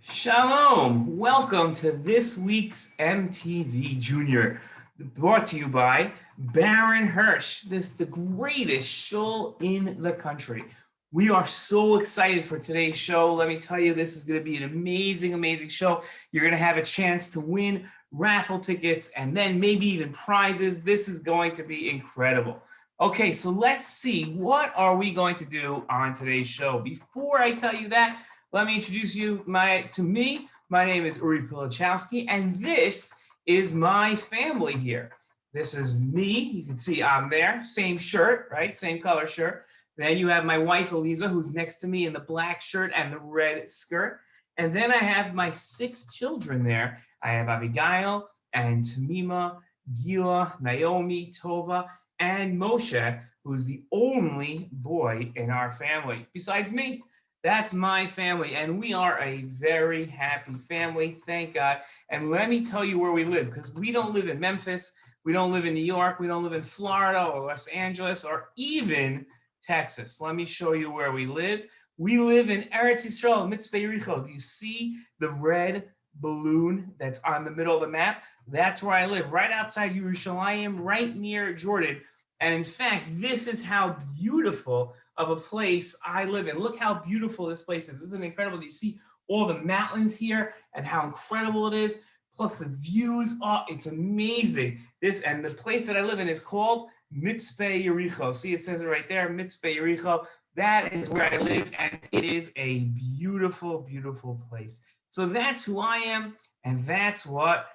Shalom! Welcome to this week's MTV Jr. Brought to you by Baron Hirsch. This is the greatest show in the country. We are so excited for today's show. Let me tell you, this is going to be an amazing, amazing show. You're going to have a chance to win raffle tickets and then maybe even prizes. This is going to be incredible. Okay, so let's see. What are we going to do on today's show? Before I tell you that, let me introduce you to me. My name is Uri Pilichowski, and this is my family here. This is me. You can see I'm there. Same shirt, right? Same color shirt. Then you have my wife, Eliza, who's next to me in the black shirt and the red skirt. And then I have my 6 children there. I have Abigail and Tamima, Gila, Naomi, Tova, and Moshe, who's the only boy in our family, besides me. That's my family, and we are a very happy family, thank God. And let me tell you where we live, because we don't live in Memphis, we don't live in New York, we don't live in Florida or Los Angeles or even Texas. Let me show you where we live. We live in Eretz Yisrael, Mitzvah Yericho. Do you see the red balloon that's on the middle of the map? That's where I live, right outside Yerushalayim, right near Jordan. And in fact, this is how beautiful of a place I live in. Look how beautiful this place is. Isn't it incredible? You see all the mountains here and how incredible it is. Plus the views. Oh, it's amazing. And the place that I live in is called Mitzvah Yericho. See, it says it right there, Mitzvah Yericho. That is where I live, and it is a beautiful, beautiful place. So that's who I am, and that's where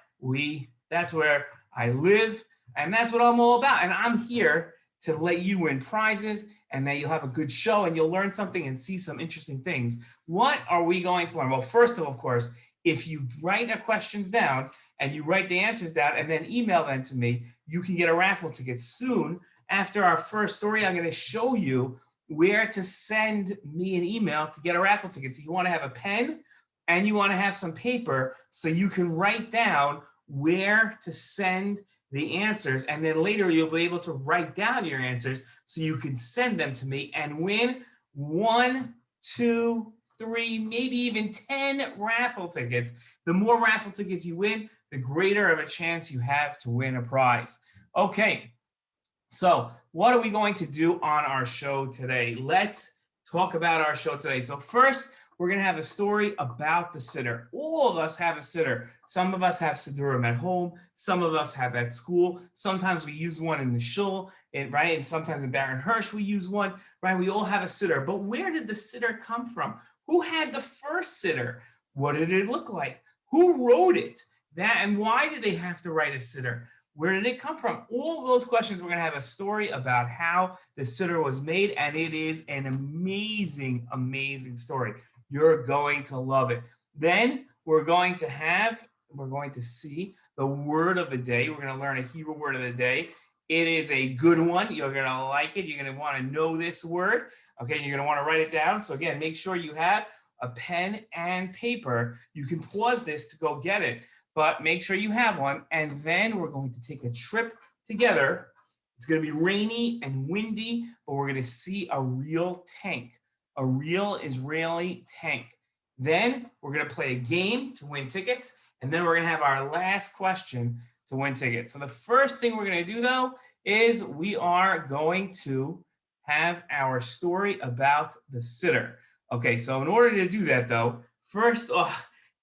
I live. And that's what I'm all about. And I'm here to let you win prizes and that you'll have a good show and you'll learn something and see some interesting things. What are we going to learn? Well, first of course, if you write the questions down and you write the answers down and then email them to me, you can get a raffle ticket. Soon after our first story, I'm going to show you where to send me an email to get a raffle ticket. So you want to have a pen and you want to have some paper so you can write down where to send the answers, and then later you'll be able to write down your answers so you can send them to me and win 1, 2, 3, maybe even 10 raffle tickets. The more raffle tickets you win, the greater of a chance you have to win a prize. Okay, so what are we going to do on our show today? Let's talk about our show today. So first, we're going to have a story about the siddur. All of us have a siddur. Some of us have siddurim at home. Some of us have at school. Sometimes we use one in the shul, right? And sometimes in Baron Hirsch we use one, right? We all have a siddur. But where did the siddur come from? Who had the first siddur? What did it look like? Who wrote it? And why did they have to write a siddur? Where did it come from? All of those questions, we're going to have a story about how the siddur was made, and it is an amazing, amazing story. You're going to love it. Then we're going to see the word of the day. We're going to learn a Hebrew word of the day. It is a good one. You're going to like it. You're going to want to know this word. Okay, you're going to want to write it down. So again, make sure you have a pen and paper. You can pause this to go get it, but make sure you have one. And then we're going to take a trip together. It's going to be rainy and windy, but we're going to see a real tank. A real Israeli tank. Then we're going to play a game to win tickets, and then we're going to have our last question to win tickets. So the first thing we're going to do, though, is we are going to have our story about the siddur. Okay, so in order to do that, though, first,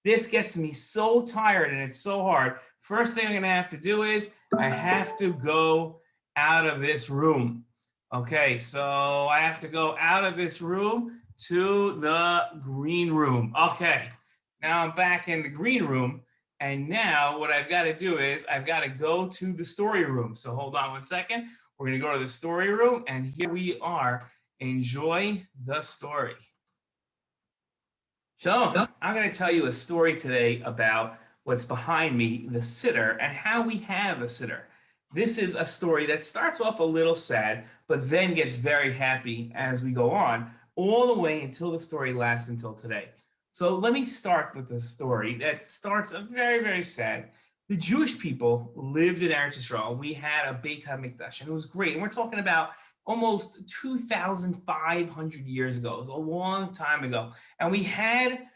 this gets me so tired and it's so hard. First thing I'm going to have to do is I have to go out of this room. Okay, so I have to go out of this room to the green room. Okay, now I'm back in the green room. And now what I've got to do is I've got to go to the story room. So hold on one second. We're going to go to the story room. And here we are. Enjoy the story. So I'm going to tell you a story today about what's behind me, the siddur, and how we have a siddur. This is a story that starts off a little sad, but then gets very happy as we go on, all the way until the story lasts until today. So let me start with a story that starts very, very sad. The Jewish people lived in Eretz Yisrael. We had a Beit HaMikdash, and it was great. And we're talking about almost 2,500 years ago. It was a long time ago. And we had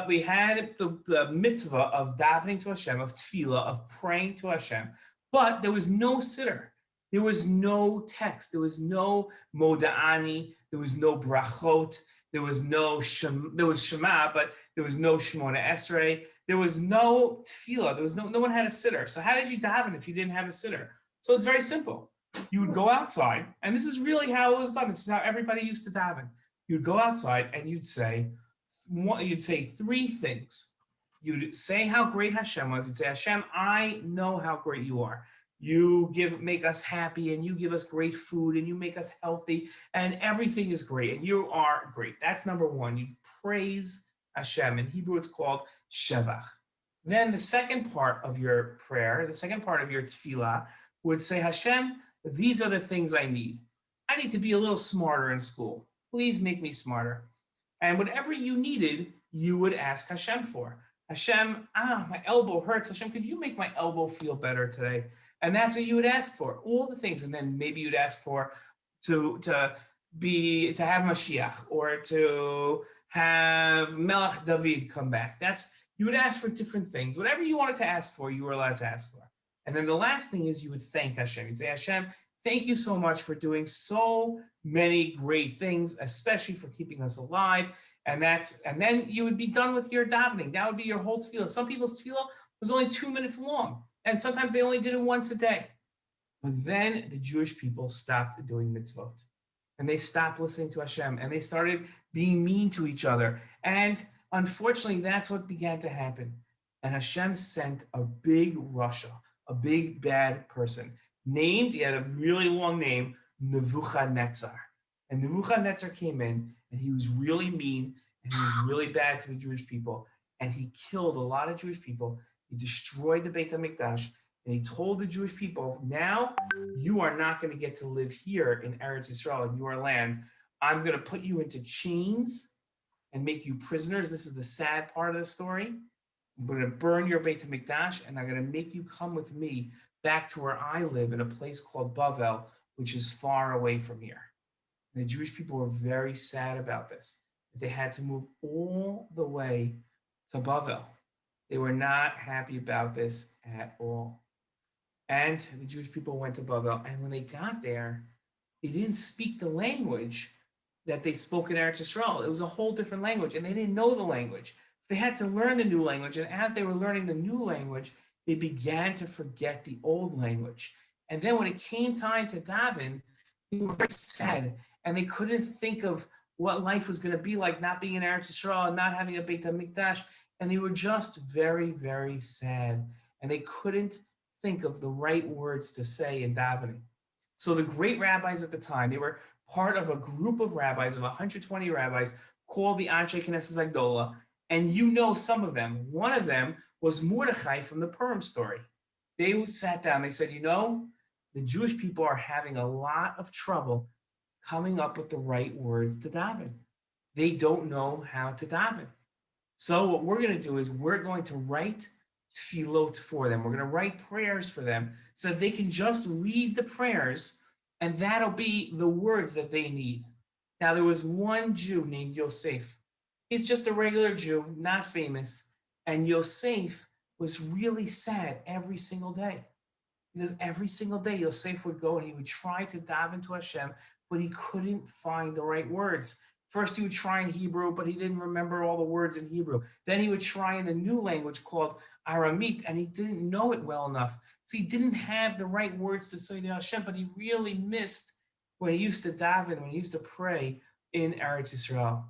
we had the mitzvah of davening to Hashem, of tefillah, of praying to Hashem, but there was no siddur. There was no text. There was no moda'ani. There was no brachot. There was no there was Shema, but there was no Shemona Esrei. There was no tefillah. There was no one had a siddur. So how did you daven if you didn't have a siddur? So it's very simple. You would go outside, and this is really how it was done. This is how everybody used to daven. You'd go outside and you'd say three things. You'd say how great Hashem was. You'd say, Hashem, I know how great you are. You make us happy, and you give us great food, and you make us healthy, and everything is great, and you are great. That's number one. You praise Hashem. In Hebrew, it's called Shevach. Then the second part of your prayer, the second part of your tefillah, would say, Hashem, these are the things I need. I need to be a little smarter in school. Please make me smarter. And whatever you needed, you would ask Hashem for. Hashem, my elbow hurts. Hashem, could you make my elbow feel better today? And that's what you would ask for, all the things. And then maybe you'd ask for to have Mashiach, or to have Melech David come back. You would ask for different things. Whatever you wanted to ask for, you were allowed to ask for. And then the last thing is you would thank Hashem. You'd say, Hashem, thank you so much for doing so many great things, especially for keeping us alive. And then you would be done with your davening. That would be your whole tefillah. Some people's tefillah was only 2 minutes long, and sometimes they only did it once a day. But then the Jewish people stopped doing mitzvot, and they stopped listening to Hashem, and they started being mean to each other. And unfortunately, that's what began to happen. And Hashem sent a big Rasha, a big bad person, he had a really long name, Nebuchadnezzar. And Nebuchadnezzar came in, and he was really mean, and he was really bad to the Jewish people, and he killed a lot of Jewish people. He destroyed the Beit HaMikdash, and he told the Jewish people, now you are not going to get to live here in Eretz Yisrael, in your land. I'm going to put you into chains and make you prisoners. This is the sad part of the story. I'm going to burn your Beit HaMikdash, and I'm going to make you come with me back to where I live, in a place called Bavel, which is far away from here. And the Jewish people were very sad about this. They had to move all the way to Bavel. They were not happy about this at all. And the Jewish people went to Bavel, and when they got there, they didn't speak the language that they spoke in Eretz Yisrael. It was a whole different language, and they didn't know the language. So they had to learn the new language, and as they were learning the new language, they began to forget the old language. And then when it came time to daven, they were very sad, and they couldn't think of what life was going to be like, not being in Eretz Yisrael and not having a Beit HaMikdash. And they were just very, very sad. And they couldn't think of the right words to say in davening. So the great rabbis at the time, they were part of a group of rabbis, of 120 rabbis, called the Anshe Knesset Agdola. And you know some of them. One of them was Mordechai from the Purim story. They sat down, they said, the Jewish people are having a lot of trouble coming up with the right words to daven. They don't know how to daven. So what we're going to do is we're going to write tefillot for them. We're going to write prayers for them so that they can just read the prayers, and that'll be the words that they need. Now, there was one Jew named Yosef. He's just a regular Jew, not famous. And Yosef was really sad every single day. Because every single day, Yosef would go and he would try to daven to Hashem, but he couldn't find the right words. First, he would try in Hebrew, but he didn't remember all the words in Hebrew. Then he would try in a new language called Aramite, and he didn't know it well enough. So he didn't have the right words to say to Hashem, but he really missed when he used to daven, when he used to pray in Eretz Yisrael.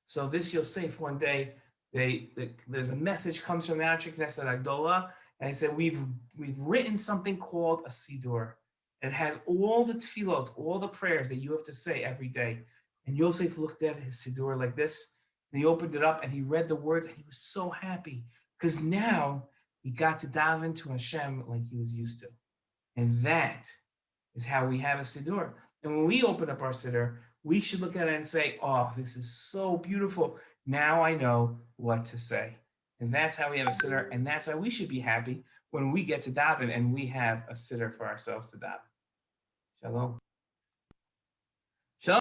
So this Yosef, one day, there's a message comes from the Anshe Knesset Agdola, and he said, we've written something called a Siddur. It has all the tefillot, all the prayers that you have to say every day. And Yosef looked at his Siddur like this, and he opened it up, and he read the words, and he was so happy, because now he got to daven to Hashem like he was used to. And that is how we have a Siddur. And when we open up our Siddur, we should look at it and say, oh, this is so beautiful. Now I know what to say. And that's how we have a Siddur, and that's why we should be happy when we get to daven and we have a Siddur for ourselves to daven. Shalom. Shalom.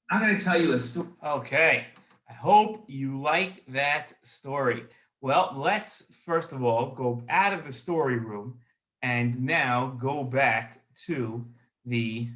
I'm going to tell you a story. Okay. I hope you liked that story. Well, let's first of all go out of the story room and now go back to the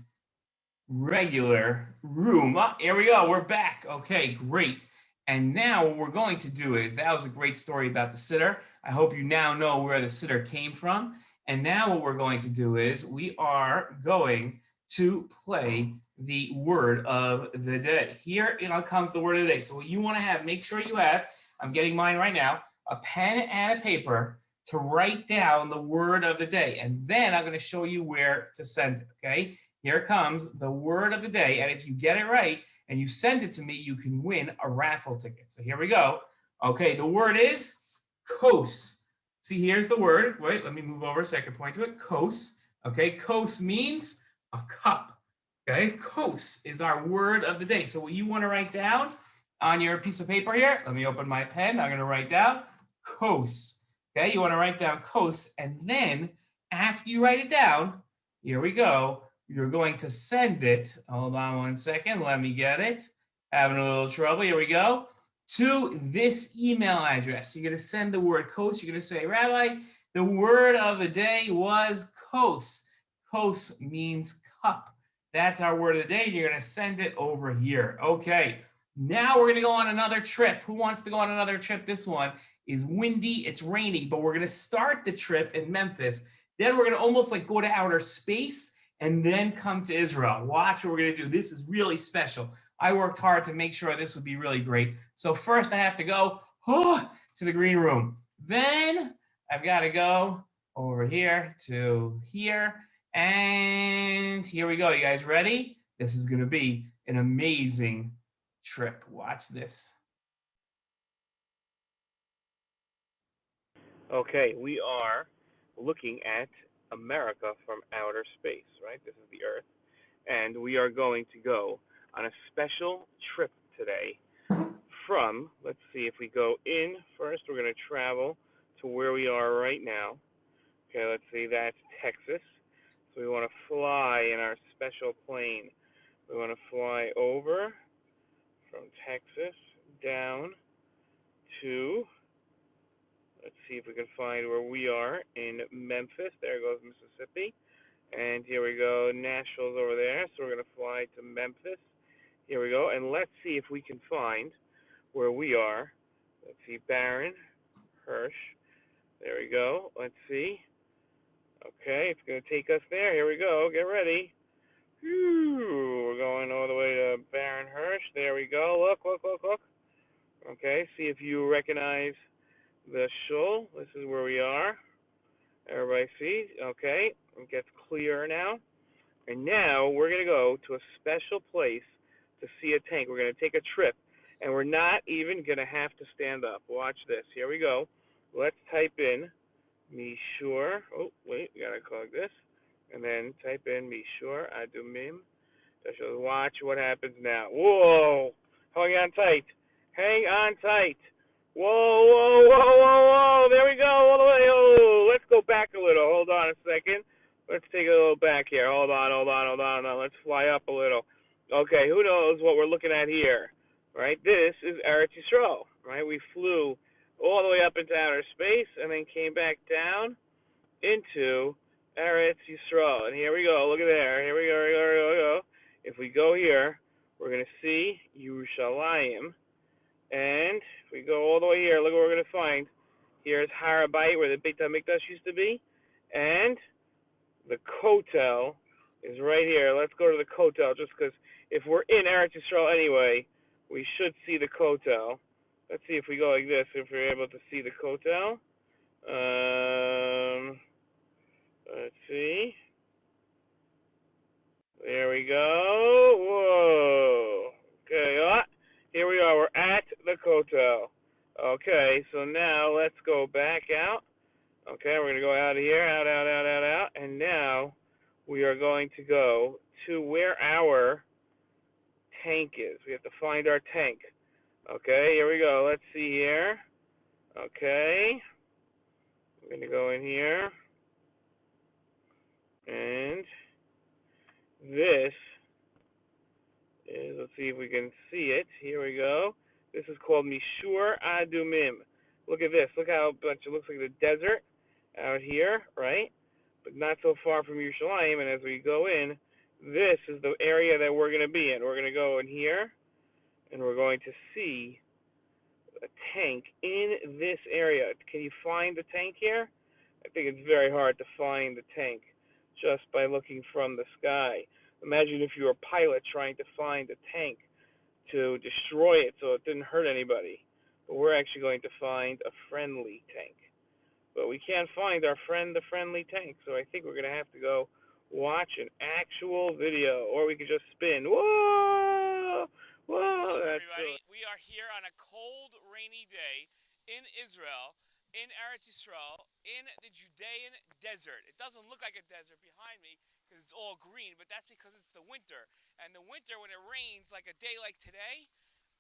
regular room. Oh, here we go. We're back. Okay, great. And now what we're going to do is that was a great story about the sitter. I hope you now know where the sitter came from. And now what we're going to do is we are going to play the word of the day. Here comes the word of the day. So what you want to have, make sure you have, I'm getting mine right now, a pen and a paper to write down the word of the day. And then I'm going to show you where to send it, okay? Here comes the word of the day. And if you get it right and you send it to me, you can win a raffle ticket. So here we go. Okay, the word is kos. See, here's the word. Wait, let me move over so I can point to it. Kos. Okay, kos means a cup. Okay, kos is our word of the day. So what you want to write down on your piece of paper here, let me open my pen. I'm going to write down kos. Okay, you want to write down kos. And then after you write it down, here we go. You're going to send it. Hold on one second. Let me get it. Having a little trouble. Here we go. To this email address. You're going to send the word kos. You're going to say, Rabbi, the word of the day was kos. Kos means cup. That's our word of the day. You're going to send it over here. Okay. Now we're going to go on another trip. Who wants to go on another trip? This one is windy. It's rainy, but we're going to start the trip in Memphis. Then we're going to almost like go to outer space and then come to Israel. Watch what we're going to do. This is really special. I worked hard to make sure this would be really great. So first I have to go to the green room. Then I've got to go over here to here. And here we go. You guys ready? This is going to be an amazing trip. Watch this. Okay, we are looking at America from outer space, right? This is the Earth. And we are going to go on a special trip today from, let's see, if we go in first, we're going to travel to where we are right now. Okay, let's see, that's Texas. So we want to fly in our special plane. We want to fly over from Texas down to, let's see if we can find where we are in Memphis. There goes Mississippi. And here we go, Nashville's over there. So we're going to fly to Memphis. Here we go. And let's see if we can find where we are. Let's see, Baron, Hirsch. There we go. Let's see. Okay, it's going to take us there. Here we go. Get ready. Whew. We're going all the way to Baron Hirsch. There we go. Look, look, look, look. Okay, see if you recognize the shul. This is where we are. Everybody sees? Okay, it gets clearer now. And now we're going to go to a special place to see a tank. We're going to take a trip, and we're not even going to have to stand up. Watch this. Here we go. Let's type in Mishur. Oh, wait, we got to click this. And then type in Mishur Adumim. Watch what happens now. Whoa! Hang on tight. Hang on tight. Whoa, whoa, whoa, whoa, whoa. There we go. All the way. Oh, let's go back a little. Hold on a second. Let's take a little back here. Hold on, hold on, hold on, hold on. Let's fly up a little. Okay, who knows what we're looking at here? Right? This is Eretz Yisrael. Right? We flew all the way up into outer space and then came back down into Eretz Yisrael. And here we go. Look at there. Here we go. Here we go. Here we go. If we go here, we're going to see Yerushalayim. And if we go all the way here, look what we're going to find. Here's Harabait, where the Beit HaMikdash used to be. And the Kotel is right here. Let's go to the Kotel, just because if we're in Eretz Yisrael anyway, we should see the Kotel. Let's see if we go like this, if we're able to see the Kotel. Let's see. There we go. Whoa. Okay, here we are. We're at the Kotel. Okay, so now let's go back out. Okay, we're going to go out of here, out, out, out, out, out. And now we are going to go to where our tank is. We have to find our tank. Okay, here we go. Let's see here. Okay. We're going to go in here. And this is, let's see if we can see it. Here we go. This is called Mishur Adumim. Look at this. Look how much it looks like the desert out here, right? But not so far from Yerushalayim. And as we go in, this is the area that we're going to be in. We're going to go in here, and we're going to see a tank in this area. Can you find the tank here? I think it's very hard to find the tank just by looking from the sky. Imagine if you were a pilot trying to find a tank to destroy it so it didn't hurt anybody. But we're actually going to find a friendly tank. But we can't find our friend, the friendly tank. So I think we're going to have to go watch an actual video, or we could just spin. Whoa! Whoa! Hello, That's everybody. We are here on a cold, rainy day in Israel, in Eretz Yisrael, in the Judean desert. It doesn't look like a desert behind me because it's all green, but that's because it's the winter. And the winter, when it rains, like a day like today,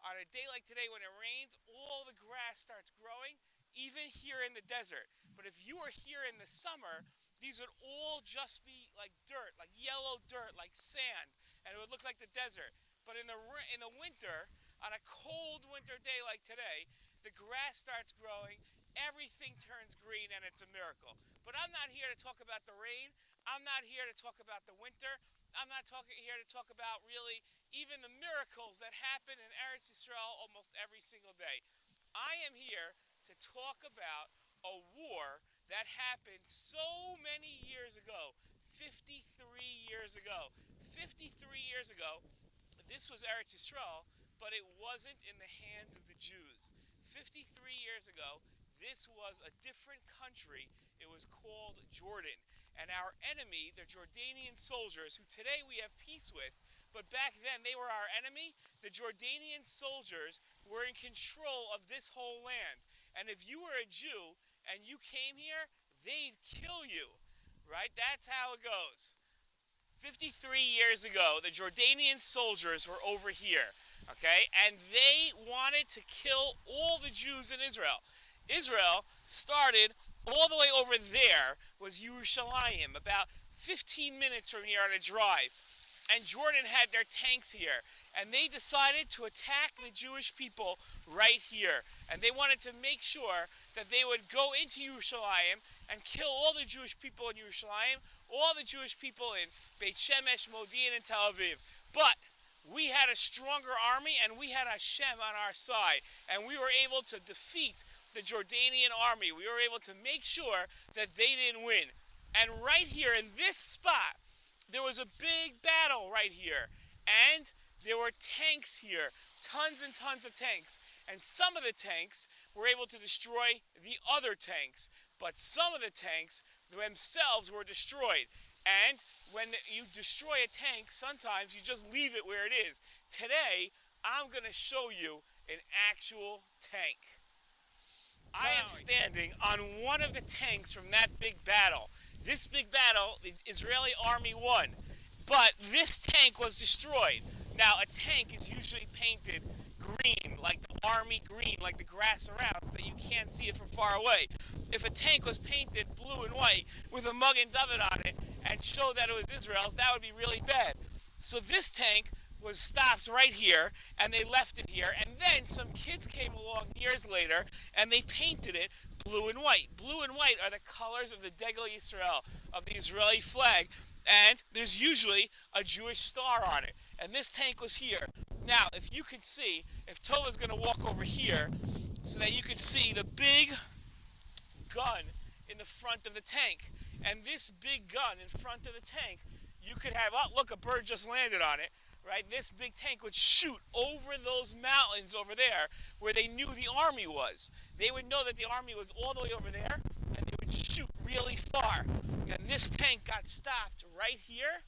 on a day like today when it rains, all the grass starts growing, even here in the desert. But if you were here in the summer, these would all just be like dirt, like yellow dirt, like sand, and it would look like the desert. But in the winter, on a cold winter day like today, the grass starts growing, everything turns green, and it's a miracle. But I'm not here to talk about the rain. I'm not here to talk about the winter. I'm not here to talk about really even the miracles that happen in Eretz Yisrael almost every single day. I am here to talk about a war that happened so many years ago, 53 years ago. 53 years ago, this was Eretz Yisrael, but it wasn't in the hands of the Jews. 53 years ago, this was a different country. It was called Jordan. And our enemy, the Jordanian soldiers, who today we have peace with, but back then they were our enemy, the Jordanian soldiers were in control of this whole land. And if you were a Jew and you came here, they'd kill you, right? That's how it goes. 53 years ago, the Jordanian soldiers were over here, okay? And they wanted to kill all the Jews in Israel. Israel started all the way over there, was Yerushalayim, about 15 minutes from here on a drive. And Jordan had their tanks here. And they decided to attack the Jewish people right here. And they wanted to make sure that they would go into Yerushalayim and kill all the Jewish people in Yerushalayim, all the Jewish people in Beit Shemesh, Modi'in, and Tel Aviv. But we had a stronger army, and we had Hashem on our side. And we were able to defeat the Jordanian army. We were able to make sure that they didn't win. And right here in this spot, there was a big battle right here. And there were tanks here, tons and tons of tanks. And some of the tanks were able to destroy the other tanks. But some of the tanks themselves were destroyed. And when you destroy a tank, sometimes you just leave it where it is. Today, I'm going to show you an actual tank. I am standing on one of the tanks from that big battle. This big battle, the Israeli army won. But this tank was destroyed. Now, a tank is usually painted green, like the army green, like the grass around, so that you can't see it from far away. If a tank was painted blue and white with a Magen David on it and showed that it was Israel's, that would be really bad. So this tank was stopped right here, and they left it here, and then some kids came along years later, and they painted it blue and white. Blue and white are the colors of the Degel Yisrael, of the Israeli flag, and there's usually a Jewish star on it, and this tank was here. Now, if you could see, if Tova's going to walk over here, so that you could see the big gun in the front of the tank, and this big gun in front of the tank, you could have, oh, look, a bird just landed on it. Right, this big tank would shoot over those mountains over there where they knew the army was. They would know that the army was all the way over there, and they would shoot really far. And this tank got stopped right here,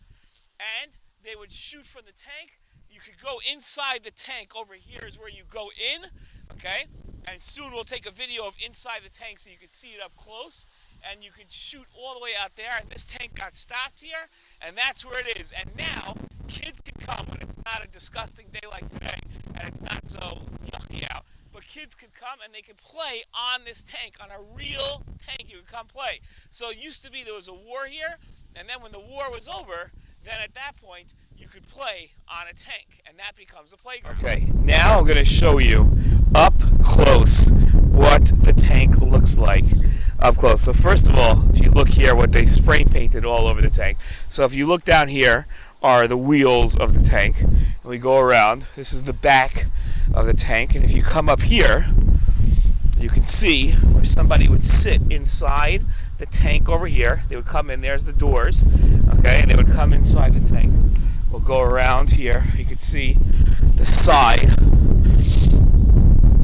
and they would shoot from the tank. You could go inside the tank. Over here is where you go in, okay? And soon we'll take a video of inside the tank so you can see it up close. And you could shoot all the way out there, and this tank got stopped here, and that's where it is. And now, kids can come when it's not a disgusting day like today, and it's not so yucky out. But kids can come, and they can play on this tank, on a real tank. You can come play. So it used to be there was a war here, and then when the war was over, then at that point, you could play on a tank, and that becomes a playground. Okay, now I'm going to show you up close what the tank looks like up close. So first of all, if you look here, what they spray painted all over the tank. So if you look down here are the wheels of the tank, and we go around. This is the back of the tank, and if you come up here, you can see where somebody would sit inside the tank over here. They would come in, there's the doors, okay, and they would come inside the tank. We'll go around here. You can see the side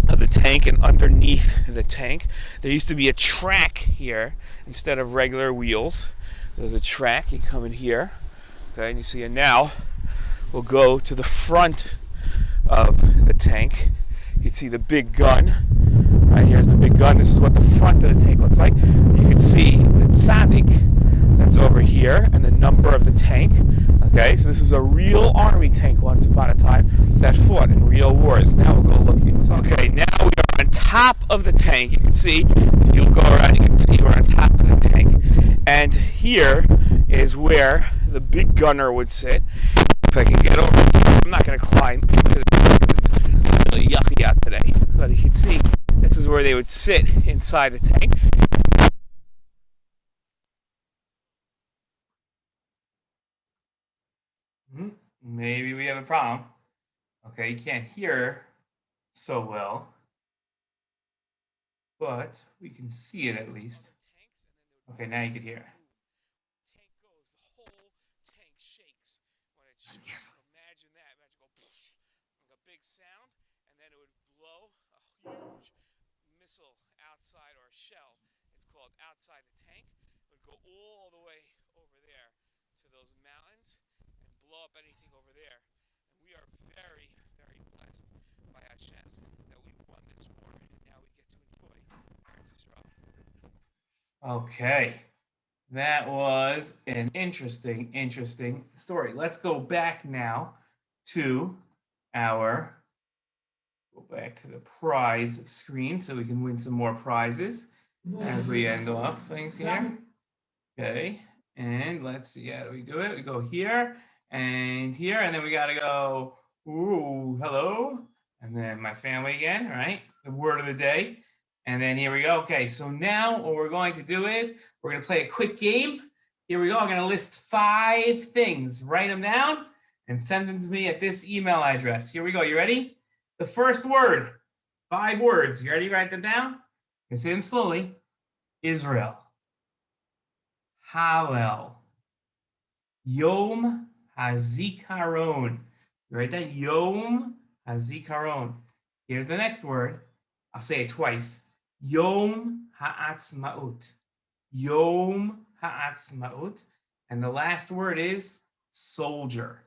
of the tank, and underneath the tank there used to be a track here instead of regular wheels. There's a track. You come in here, okay, and you see it. Now we'll go to the front of the tank. You can see the big gun. Right, here's the big gun. This is what the front of the tank looks like. You can see the tzaddik that's over here and the number of the tank. Okay, so this is a real army tank once upon a time that fought in real wars. Now we'll go look inside. Okay, now we are on top of the tank. You can see, if you go around, you can see we're on top of the tank. And here is where the big gunner would sit. If I can get over here, I'm not going to climb into the tank because it's really yucky out today. But you can see, this is where they would sit inside the tank. Maybe we have a problem. Okay, you can't hear so well, but we can see it at least. Okay, now you can hear. Tank goes, the whole tank shakes when it shakes. So imagine that. Imagine go like a big sound, and then it would blow a huge missile outside, or a shell. It's called outside the tank. It would go all the way over there to those mountains and blow up anything over there. And we are very, very blessed by Hashem that we won this war, and now we get to enjoy Eretz Yisrael. Okay, that was an interesting story. Let's go back now to the prize screen so we can win some more prizes as we end off things here. Okay, and let's see, how do we do it? We go here, and then we gotta go, ooh, hello, and then my family again, right? The word of the day. And then here we go. Okay, so now what we're going to do is we're going to play a quick game. Here we go. I'm going to list 5 things. Write them down and send them to me at this email address. Here we go. You ready? The first word, 5 words. You ready? Write them down. And say them slowly. Israel. Hallel. Yom HaZikaron. You write that? Yom HaZikaron. Here's the next word. I'll say it twice. Yom Ha'atzmaut. Yom Ha'atzmaut. And the last word is soldier.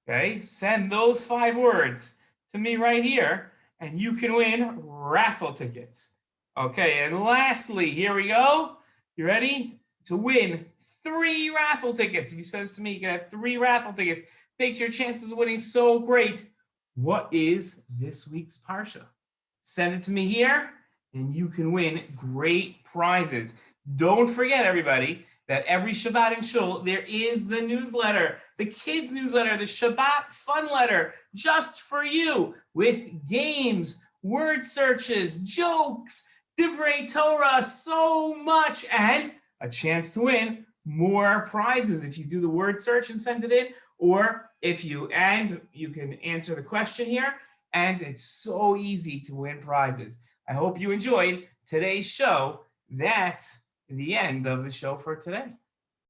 Okay, send those 5 words to me right here, and you can win raffle tickets. Okay, and lastly, here we go. You ready? To win 3 raffle tickets. If you send this to me, you can have 3 raffle tickets. Makes your chances of winning so great. What is this week's Parsha? Send it to me here, and you can win great prizes. Don't forget, everybody, that every Shabbat in Shul, there is the newsletter, the kids' newsletter, the Shabbat Fun Letter, just for you, with games, word searches, jokes, Divrei Torah, so much, and a chance to win more prizes if you do the word search and send it in, or if you can answer the question here. And it's so easy to win prizes. I hope you enjoyed today's show. That's the end of the show for today.